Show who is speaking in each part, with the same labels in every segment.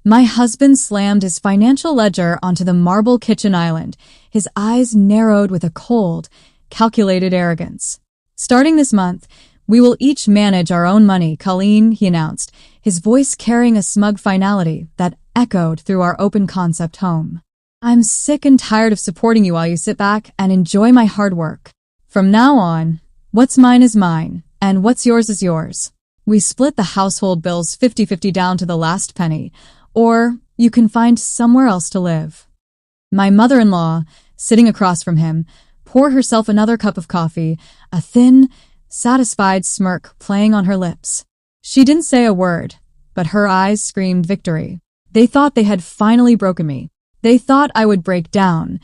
Speaker 1: My husband slammed his financial ledger onto the marble kitchen island, his eyes narrowed with a cold, calculated arrogance. Starting this month, we will each manage our own money, Colleen, he announced, his voice carrying a smug finality that echoed through our open-concept home. I'm sick and tired of supporting you while you sit back and enjoy my hard work. From now on, what's mine is mine, and what's yours is yours. We split the household bills 50-50 down to the last penny, or you can find somewhere else to live. My mother-in-law, sitting across from him, poured herself another cup of coffee, a thin, satisfied smirk playing on her lips. She didn't say a word, but her eyes screamed victory. They thought they had finally broken me. They thought I would break down,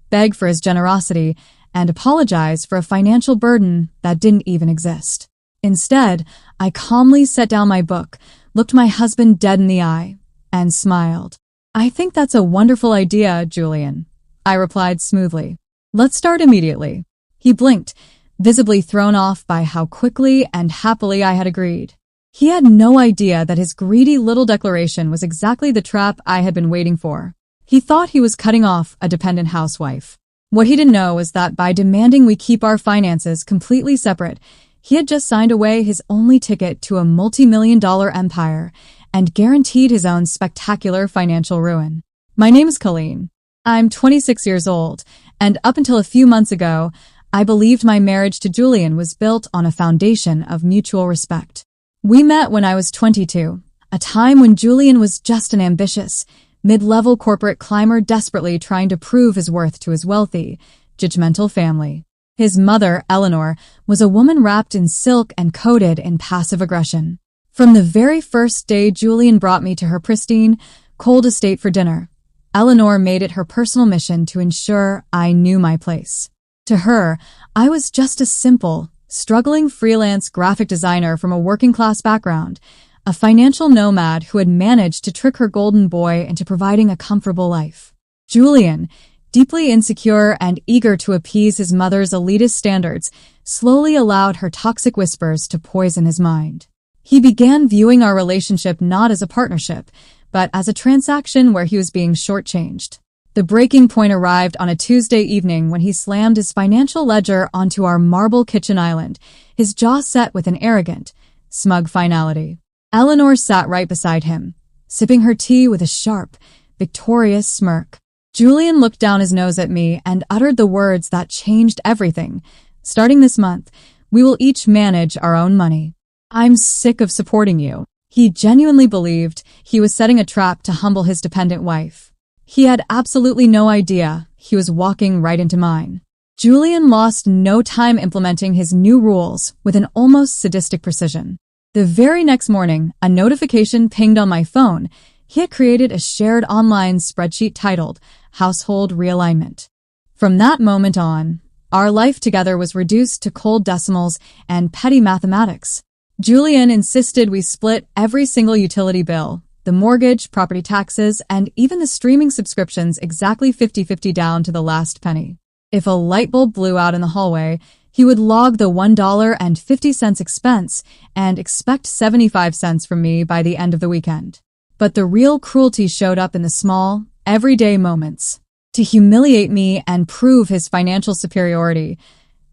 Speaker 1: beg for his generosity, and apologize for a financial burden that didn't even exist. Instead, I calmly set down my book, looked my husband dead in the eye, and smiled. I think that's a wonderful idea, Julian, I replied smoothly. Let's start immediately. He blinked, visibly thrown off by how quickly and happily I had agreed. He had no idea that his greedy little declaration was exactly the trap I had been waiting for. He thought he was cutting off a dependent housewife. What he didn't know was that by demanding we keep our finances completely separate, he had just signed away his only ticket to a multi-million-dollar empire and guaranteed his own spectacular financial ruin. My name is Colleen. I'm 26 years old, and up until a few months ago, I believed my marriage to Julian was built on a foundation of mutual respect. We met when I was 22, a time when Julian was just an ambitious, mid-level corporate climber desperately trying to prove his worth to his wealthy, judgmental family. His mother, Eleanor, was a woman wrapped in silk and coated in passive aggression. From the very first day Julian brought me to her pristine, cold estate for dinner, Eleanor made it her personal mission to ensure I knew my place. To her, I was just a simple, struggling freelance graphic designer from a working-class background, a financial nomad who had managed to trick her golden boy into providing a comfortable life. Julian, deeply insecure and eager to appease his mother's elitist standards, slowly allowed her toxic whispers to poison his mind. He began viewing our relationship not as a partnership, but as a transaction where he was being shortchanged. The breaking point arrived on a Tuesday evening when he slammed his financial ledger onto our marble kitchen island, his jaw set with an arrogant, smug finality. Eleanor sat right beside him, sipping her tea with a sharp, victorious smirk. Julian looked down his nose at me and uttered the words that changed everything. Starting this month, we will each manage our own money. I'm sick of supporting you. He genuinely believed he was setting a trap to humble his dependent wife. He had absolutely no idea he was walking right into mine. Julian lost no time implementing his new rules with an almost sadistic precision. The very next morning, a notification pinged on my phone. He had created a shared online spreadsheet titled Household Realignment. From that moment on, our life together was reduced to cold decimals and petty mathematics. Julian insisted we split every single utility bill, the mortgage, property taxes, and even the streaming subscriptions exactly 50-50 down to the last penny. If a light bulb blew out in the hallway, he would log the $1.50 expense and expect 75 cents from me by the end of the weekend. But the real cruelty showed up in the small, everyday moments. To humiliate me and prove his financial superiority,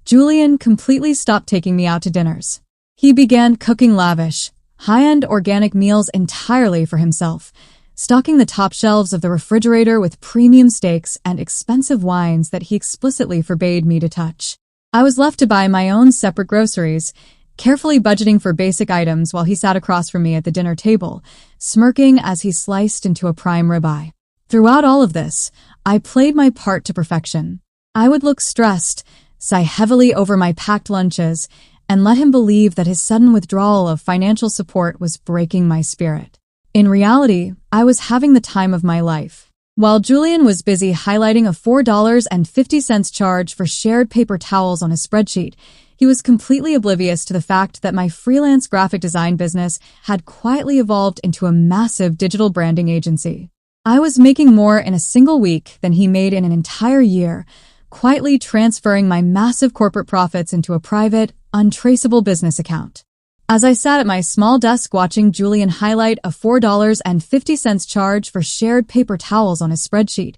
Speaker 1: Julian completely stopped taking me out to dinners. He began cooking lavish, high-end organic meals entirely for himself, stocking the top shelves of the refrigerator with premium steaks and expensive wines that he explicitly forbade me to touch. I was left to buy my own separate groceries, carefully budgeting for basic items while he sat across from me at the dinner table, smirking as he sliced into a prime ribeye. Throughout all of this, I played my part to perfection. I would look stressed, sigh heavily over my packed lunches, and let him believe that his sudden withdrawal of financial support was breaking my spirit. In reality, I was having the time of my life. While Julian was busy highlighting a $4.50 charge for shared paper towels on his spreadsheet, he was completely oblivious to the fact that my freelance graphic design business had quietly evolved into a massive digital branding agency. I was making more in a single week than he made in an entire year, quietly transferring my massive corporate profits into a private, untraceable business account. As I sat at my small desk watching Julian highlight a $4.50 charge for shared paper towels on his spreadsheet,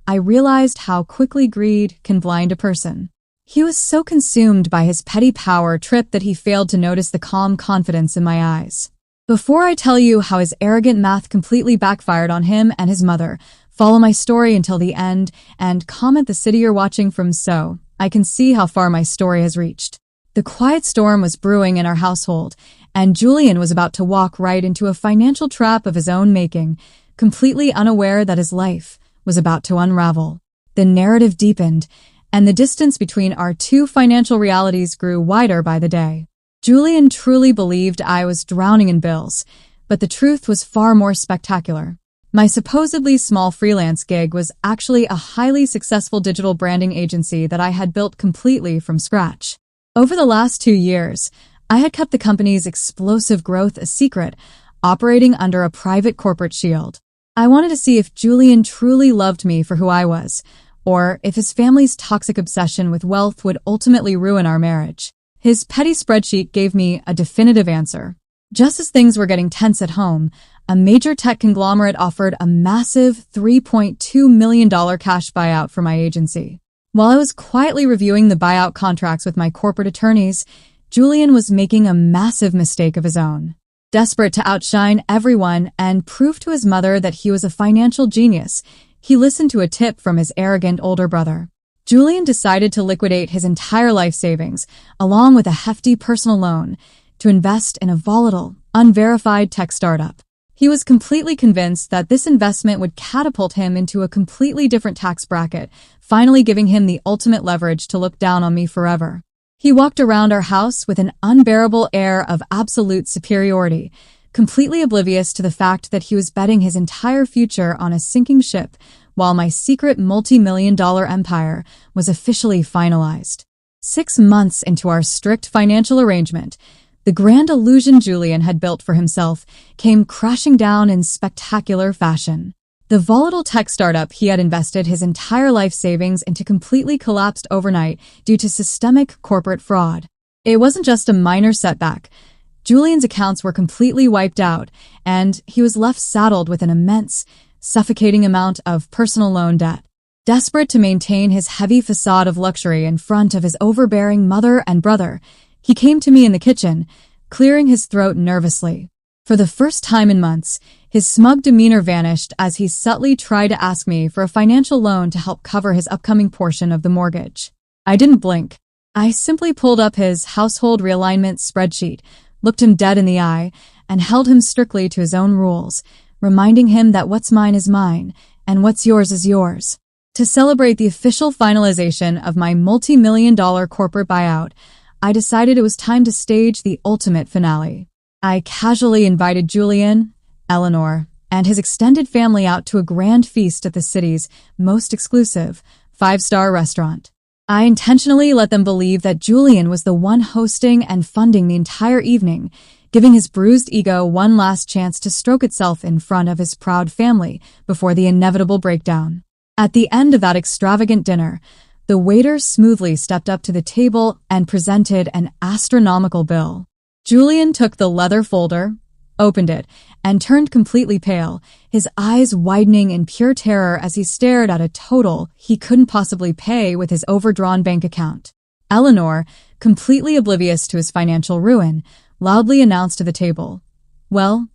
Speaker 1: I realized how quickly greed can blind a person. He was so consumed by his petty power trip that he failed to notice the calm confidence in my eyes. Before I tell you how his arrogant math completely backfired on him and his mother, follow my story until the end and comment the city you're watching from so I can see how far my story has reached. The quiet storm was brewing in our household, and Julian was about to walk right into a financial trap of his own making, completely unaware that his life was about to unravel. The narrative deepened, and the distance between our two financial realities grew wider by the day. Julian truly believed I was drowning in bills, but the truth was far more spectacular. My supposedly small freelance gig was actually a highly successful digital branding agency that I had built completely from scratch. Over the last 2 years, I had kept the company's explosive growth a secret, operating under a private corporate shield. I wanted to see if Julian truly loved me for who I was, or if his family's toxic obsession with wealth would ultimately ruin our marriage. His petty spreadsheet gave me a definitive answer. Just as things were getting tense at home, a major tech conglomerate offered a massive $3.2 million cash buyout for my agency. While I was quietly reviewing the buyout contracts with my corporate attorneys, Julian was making a massive mistake of his own. Desperate to outshine everyone and prove to his mother that he was a financial genius, he listened to a tip from his arrogant older brother. Julian decided to liquidate his entire life savings, along with a hefty personal loan, to invest in a volatile, unverified tech startup. He was completely convinced that this investment would catapult him into a completely different tax bracket, finally giving him the ultimate leverage to look down on me forever. He walked around our house with an unbearable air of absolute superiority, completely oblivious to the fact that he was betting his entire future on a sinking ship, while my secret multi-million-dollar empire was officially finalized. 6 months into our strict financial arrangement, the grand illusion Julian had built for himself came crashing down in spectacular fashion. The volatile tech startup he had invested his entire life savings into completely collapsed overnight due to systemic corporate fraud. It wasn't just a minor setback. Julian's accounts were completely wiped out, and he was left saddled with an immense, suffocating amount of personal loan debt. Desperate to maintain his heavy facade of luxury in front of his overbearing mother and brother, he came to me in the kitchen, clearing his throat nervously. For the first time in months, his smug demeanor vanished as he subtly tried to ask me for a financial loan to help cover his upcoming portion of the mortgage. I didn't blink. I simply pulled up his household realignment spreadsheet, looked him dead in the eye, and held him strictly to his own rules, reminding him that what's mine is mine, and what's yours is yours. To celebrate the official finalization of my multi-million-dollar corporate buyout, I decided it was time to stage the ultimate finale. I casually invited Julian, Eleanor, and his extended family out to a grand feast at the city's most exclusive 5-star restaurant. I intentionally let them believe that Julian was the one hosting and funding the entire evening, giving his bruised ego one last chance to stroke itself in front of his proud family before the inevitable breakdown. At the end of that extravagant dinner, the waiter smoothly stepped up to the table and presented an astronomical bill. Julian took the leather folder, opened it, and turned completely pale, his eyes widening in pure terror as he stared at a total he couldn't possibly pay with his overdrawn bank account. Eleanor, completely oblivious to his financial ruin, loudly announced to the table, "Well,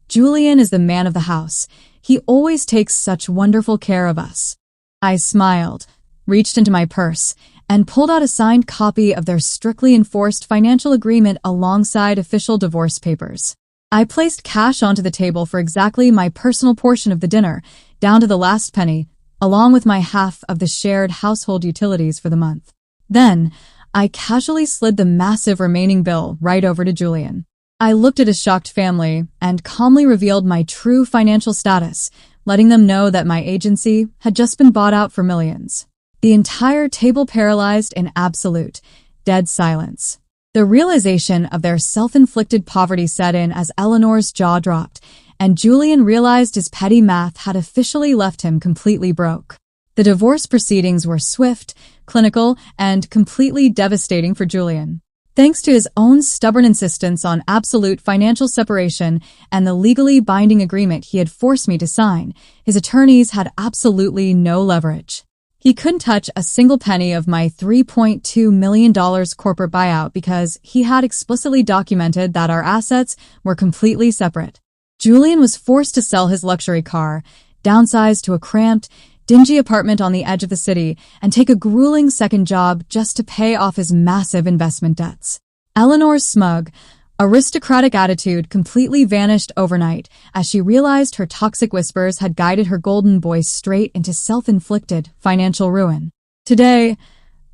Speaker 1: Julian is the man of the house. He always takes such wonderful care of us." I smiled, reached into my purse, and pulled out a signed copy of their strictly enforced financial agreement alongside official divorce papers. I placed cash onto the table for exactly my personal portion of the dinner, down to the last penny, along with my half of the shared household utilities for the month. Then, I casually slid the massive remaining bill right over to Julian. I looked at his shocked family and calmly revealed my true financial status, letting them know that my agency had just been bought out for millions. The entire table paralyzed in absolute, dead silence. The realization of their self-inflicted poverty set in as Eleanor's jaw dropped, and Julian realized his petty math had officially left him completely broke. The divorce proceedings were swift, clinical, and completely devastating for Julian. Thanks to his own stubborn insistence on absolute financial separation and the legally binding agreement he had forced me to sign, his attorneys had absolutely no leverage. He couldn't touch a single penny of my $3.2 million corporate buyout because he had explicitly documented that our assets were completely separate. Julian was forced to sell his luxury car, downsize to a cramped, dingy apartment on the edge of the city, and take a grueling second job just to pay off his massive investment debts. Eleanor's smug, aristocratic attitude completely vanished overnight as she realized her toxic whispers had guided her golden voice straight into self-inflicted financial ruin. Today,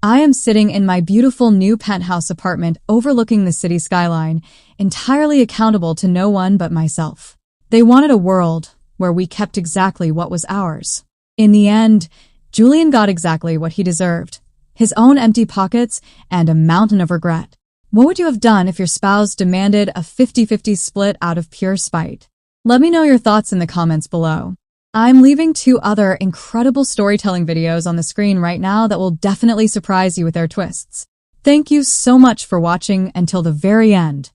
Speaker 1: I am sitting in my beautiful new penthouse apartment overlooking the city skyline, entirely accountable to no one but myself. They wanted a world where we kept exactly what was ours. In the end, Julian got exactly what he deserved: his own empty pockets and a mountain of regret. What would you have done if your spouse demanded a 50-50 split out of pure spite? Let me know your thoughts in the comments below. I'm leaving 2 other incredible storytelling videos on the screen right now that will definitely surprise you with their twists. Thank you so much for watching until the very end.